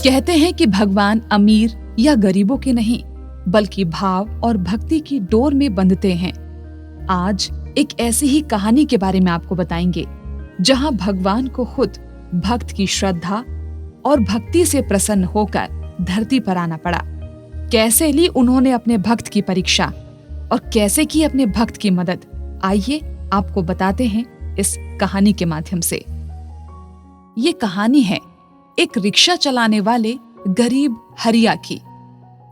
कहते हैं कि भगवान अमीर या गरीबों के नहीं, बल्कि भाव और भक्ति की डोर में बंधते हैं। आज एक ऐसी ही कहानी के बारे में आपको बताएंगे, जहां भगवान को खुद भक्त की श्रद्धा और भक्ति से प्रसन्न होकर धरती पर आना पड़ा। कैसे ली उन्होंने अपने भक्त की परीक्षा और कैसे की अपने भक्त की मदद, आइए आपको बताते हैं इस कहानी के माध्यम से। ये कहानी है एक रिक्शा चलाने वाले गरीब हरिया की।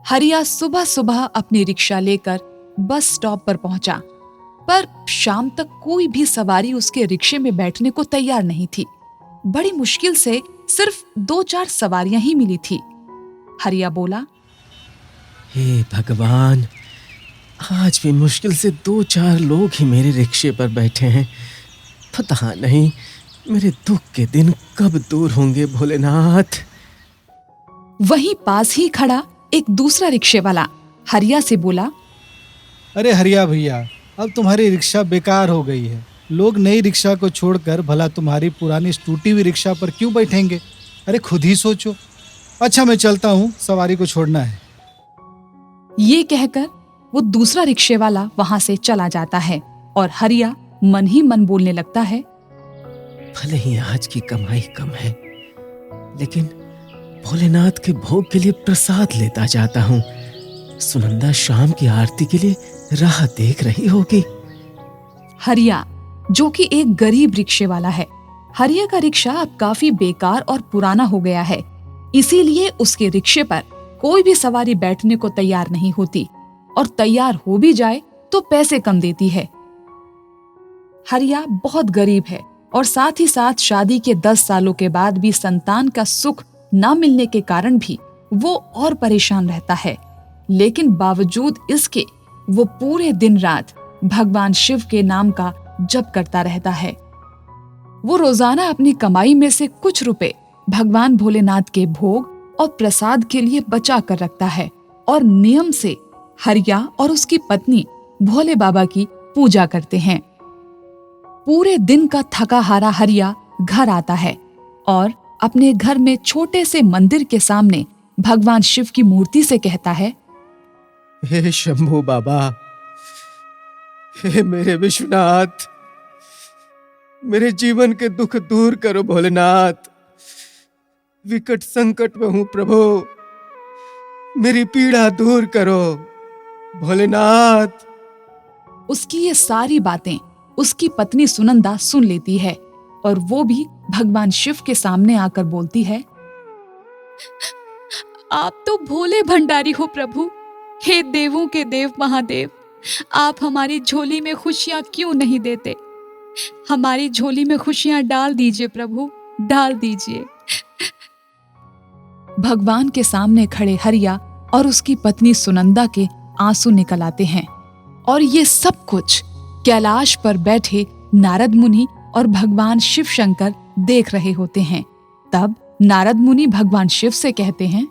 हरिया सुबह सुबह अपनी रिक्शा लेकर बस स्टॉप पर पहुंचा, पर शाम तक कोई भी सवारी उसके रिक्शे में बैठने को तैयार नहीं थी। बड़ी मुश्किल से सिर्फ 2-4 सवारियां ही मिली थी। हरिया बोला, हे भगवान, आज भी मुश्किल से 2-4 लोग ही मेरे रिक्शे पर बैठे हैं। पता नहीं मेरे दुख के दिन कब दूर होंगे भोलेनाथ। वहीं पास ही खड़ा एक दूसरा रिक्शे वाला हरिया से बोला, अरे हरिया भैया, अब तुम्हारी रिक्शा बेकार हो गई है। लोग नई रिक्शा को छोड़कर भला तुम्हारी पुरानी टूटी हुई रिक्शा पर क्यों बैठेंगे? अरे खुद ही सोचो। अच्छा मैं चलता हूँ, सवारी को छोड़ना है। ये कहकर वो दूसरा रिक्शे वाला वहां से चला जाता है और हरिया मन ही मन बोलने लगता है, भले ही आज की कमाई कम है, लेकिन भोलेनाथ के भोग के लिए प्रसाद लेता जाता हूँ। सुनंदा शाम की आरती के लिए राह देख रही होगी। हरिया, जो कि एक गरीब रिक्शे वाला है। हरिया का रिक्शा अब काफी बेकार और पुराना हो गया है, इसीलिए उसके रिक्शे पर कोई भी सवारी बैठने को तैयार नहीं होती, और तैयार हो भी जाए तो पैसे कम देती है। हरिया बहुत गरीब है और साथ ही साथ शादी के 10 सालों के बाद भी संतान का सुख न मिलने के कारण भी वो और परेशान रहता है। लेकिन बावजूद इसके वो पूरे दिन रात भगवान शिव के नाम का जप करता रहता है। वो रोजाना अपनी कमाई में से कुछ रुपए भगवान भोलेनाथ के भोग और प्रसाद के लिए बचा कर रखता है, और नियम से हरिया और उसकी पत्नी भोले बाबा की पूजा करते हैं। पूरे दिन का थका हारा हरिया घर आता है और अपने घर में छोटे से मंदिर के सामने भगवान शिव की मूर्ति से कहता है, हे शंभू बाबा, हे मेरे विश्वनाथ, मेरे जीवन के दुख दूर करो भोलेनाथ। विकट संकट में हूं प्रभु, मेरी पीड़ा दूर करो भोलेनाथ। उसकी ये सारी बातें उसकी पत्नी सुनंदा सुन लेती है और वो भी भगवान शिव के सामने आकर बोलती है, आप तो भोले भंडारी हो प्रभु। हे देवों के देव महादेव, आप हमारी झोली में खुशियां क्यों नहीं देते? हमारी झोली में खुशियां डाल दीजिए प्रभु, डाल दीजिए। भगवान के सामने खड़े हरिया और उसकी पत्नी सुनंदा के आंसू निकल आते हैं, और ये सब कुछ कैलाश पर बैठे नारद मुनि और भगवान शिव शंकर देख रहे होते हैं। तब नारद मुनि भगवान शिव से कहते हैं,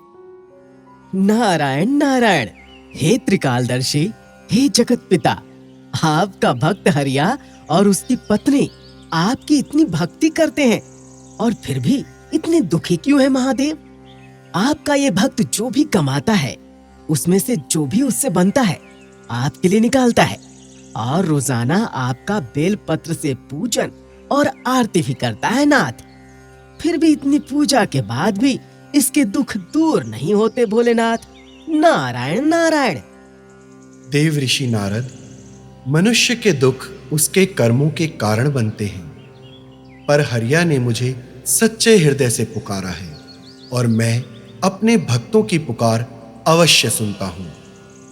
नारायण नारायण, हे त्रिकालदर्शी, हे जगत पिता, आपका भक्त हरिया और उसकी पत्नी आपकी इतनी भक्ति करते हैं, और फिर भी इतने दुखी क्यों है महादेव? आपका ये भक्त जो भी कमाता है उसमें से जो भी उससे बनता है आपके लिए निकालता है, और रोजाना आपका बेल पत्र से पूजन और आरती भी करता है नाथ। फिर भी इतनी पूजा के बाद भी इसके दुख दूर नहीं होते भोलेनाथ। नारायण नारायण। देव ऋषि नारद, मनुष्य के दुख उसके कर्मों के कारण बनते हैं, पर हरिया ने मुझे सच्चे हृदय से पुकारा है और मैं अपने भक्तों की पुकार अवश्य सुनता हूँ।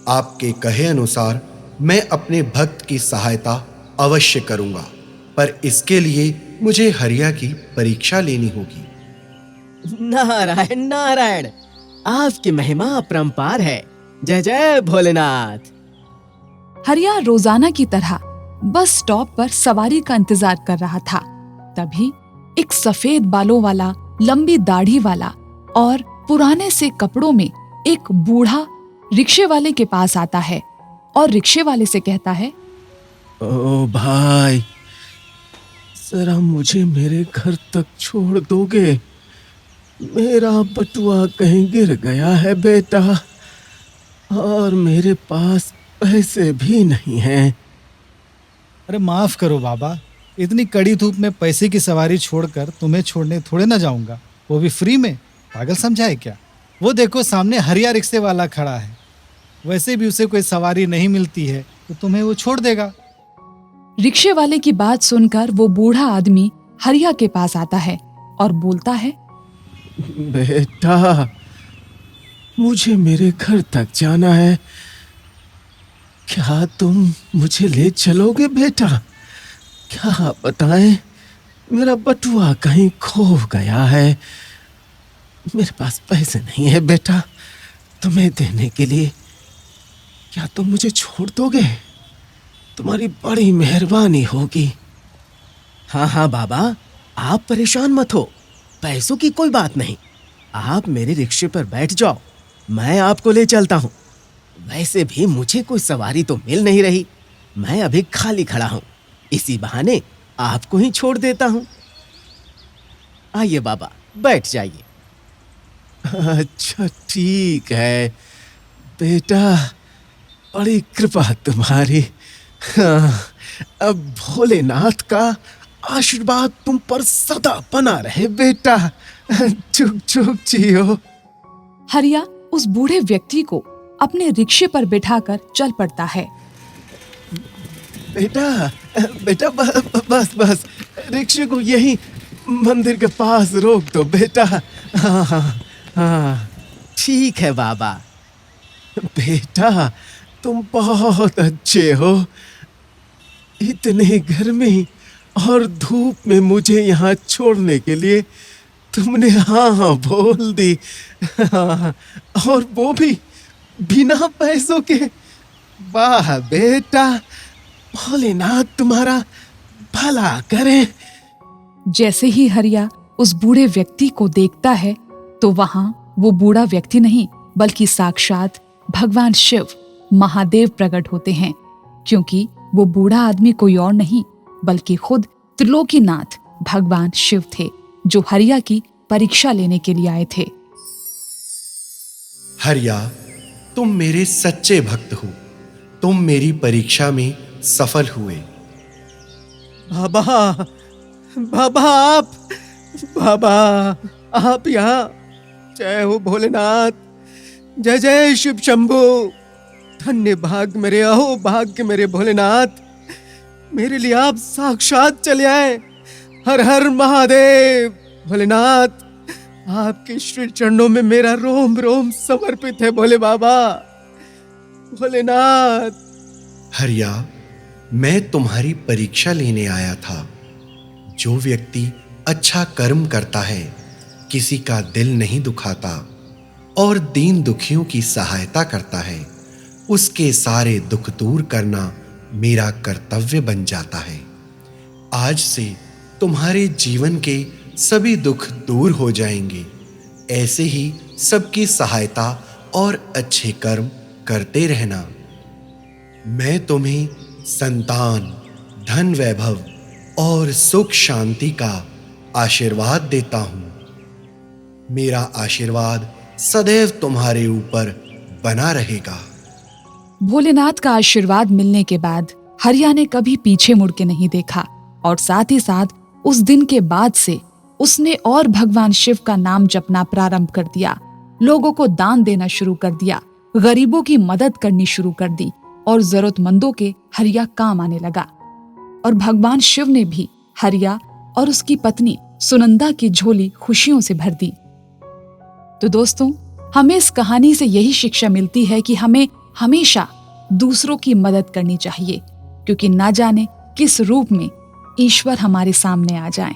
आपके कहे अनुसार मैं अपने भक्त की सहायता अवश्य करूँगा, पर इसके लिए मुझे हरिया की परीक्षा लेनी होगी। नारायण नारायण, आपकी महिमा अपरंपार है। जय जय भोलेनाथ। हरिया रोजाना की तरह बस स्टॉप पर सवारी का इंतजार कर रहा था। तभी एक सफेद बालों वाला, लंबी दाढ़ी वाला और पुराने से कपड़ों में एक बूढ़ा रिक्शे वाले के पास आता है और रिक्शे वाले से कहता है, ओ भाई, जरा मुझे मेरे घर तक छोड़ दोगे? मेरा बटुआ कहीं गिर गया है बेटा, और मेरे पास पैसे भी नहीं हैं। अरे माफ करो बाबा, इतनी कड़ी धूप में पैसे की सवारी छोड़कर तुम्हें छोड़ने थोड़े ना जाऊंगा, वो भी फ्री में। पागल समझा है क्या? वो देखो सामने हरिया रिक्शे वाला खड़ा है, वैसे भी उसे कोई सवारी नहीं मिलती है तो तुम्हें वो छोड़ देगा। रिक्शे वाले की बात सुनकर वो बूढ़ा आदमी हरिया के पास आता है और बोलता है, बेटा, मुझे मेरे घर तक जाना है, क्या तुम मुझे ले चलोगे बेटा? क्या बताएं, मेरा बटुआ कहीं खो गया है, मेरे पास पैसे नहीं है बेटा तुम्हें देने के लिए। क्या तुम मुझे छोड़ दोगे? तुम्हारी बड़ी मेहरबानी होगी। हाँ हाँ बाबा, आप परेशान मत हो, पैसों की कोई बात नहीं। आप मेरे रिक्शे पर बैठ जाओ, मैं आपको ले चलता हूँ। वैसे भी मुझे कोई सवारी तो मिल नहीं रही, मैं अभी खाली खड़ा हूँ, इसी बहाने आपको ही छोड़ देता हूँ। आइए बाबा, बैठ जाइए। अच्छा ठीक है बेटा, बड़ी कृपा तुम्हारी। हाँ, अब भोलेनाथ का आशीर्वाद तुम पर सदा बना रहे बेटा, चुप चुप जियो। हरिया उस बूढ़े व्यक्ति को अपने रिक्शे पर बिठाकर चल पड़ता है। बेटा बेटा, बस बस, रिक्शे को यही मंदिर के पास रोक दो बेटा। हाँ हाँ हाँ, ठीक है बाबा। बेटा, तुम बहुत अच्छे हो, इतनी गर्मी और धूप में मुझे यहाँ छोड़ने के लिए तुमने हाँ हाँ बोल दी। हाँ, और वो भी बिना पैसों के। वाह बेटा, भोलेनाथ तुम्हारा भला करे। जैसे ही हरिया उस बूढ़े व्यक्ति को देखता है तो वहां वो बूढ़ा व्यक्ति नहीं बल्कि साक्षात भगवान शिव महादेव प्रकट होते हैं, क्योंकि वो बूढ़ा आदमी कोई और नहीं बल्कि खुद त्रिलोकीनाथ भगवान शिव थे, जो हरिया की परीक्षा लेने के लिए आए थे। हरिया, तुम मेरे सच्चे भक्त हो, तुम मेरी परीक्षा में सफल हुए। बाबा बाबा, बाबा आप यहाँ। जय हो भोलेनाथ, जय जय शिव शंभू। धन्य भाग मेरे, अहो भाग्य मेरे भोलेनाथ, मेरे लिए आप साक्षात चले आए। हर हर महादेव। भोलेनाथ, आपके श्री चरणों में मेरा रोम रोम समर्पित है भोले बाबा। भोलेनाथ। हरिया, मैं तुम्हारी परीक्षा लेने आया था। जो व्यक्ति अच्छा कर्म करता है, किसी का दिल नहीं दुखाता और दीन दुखियों की सहायता करता है, उसके सारे दुख दूर करना मेरा कर्तव्य बन जाता है। आज से तुम्हारे जीवन के सभी दुख दूर हो जाएंगे। ऐसे ही सबकी सहायता और अच्छे कर्म करते रहना। मैं तुम्हें संतान, धन वैभव और सुख शांति का आशीर्वाद देता हूं। मेरा आशीर्वाद सदैव तुम्हारे ऊपर बना रहेगा। भोलेनाथ का आशीर्वाद मिलने के बाद हरिया ने कभी पीछे मुड़ के नहीं देखा और साथ ही साथ उस दिन के बाद से उसने और भगवान शिव का नाम जपना प्रारंभ कर दिया, लोगों को दान देना शुरू कर दिया, गरीबों की मदद करनी शुरू कर दी और जरूरतमंदों के हरिया काम आने लगा। और भगवान शिव ने भी हरिया और उसकी पत्नी सुनंदा की झोली खुशियों से भर दी। तो दोस्तों, हमें इस कहानी से यही शिक्षा मिलती है कि हमें हमेशा दूसरों की मदद करनी चाहिए, क्योंकि ना जाने किस रूप में ईश्वर हमारे सामने आ जाए।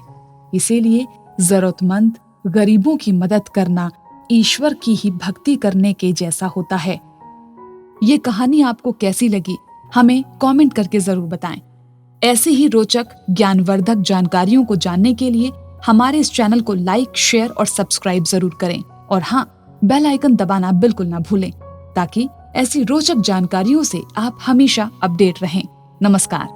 इसीलिए जरूरतमंद गरीबों की मदद करना ईश्वर की ही भक्ति करने के जैसा होता है। ये कहानी आपको कैसी लगी, हमें कमेंट करके जरूर बताएं। ऐसे ही रोचक ज्ञानवर्धक जानकारियों को जानने के लिए हमारे इस चैनल को लाइक, शेयर और सब्सक्राइब जरूर करें। और हाँ, बेल आइकन दबाना बिल्कुल ना भूलें, ताकि ऐसी रोचक जानकारियों से आप हमेशा अपडेट रहें। नमस्कार।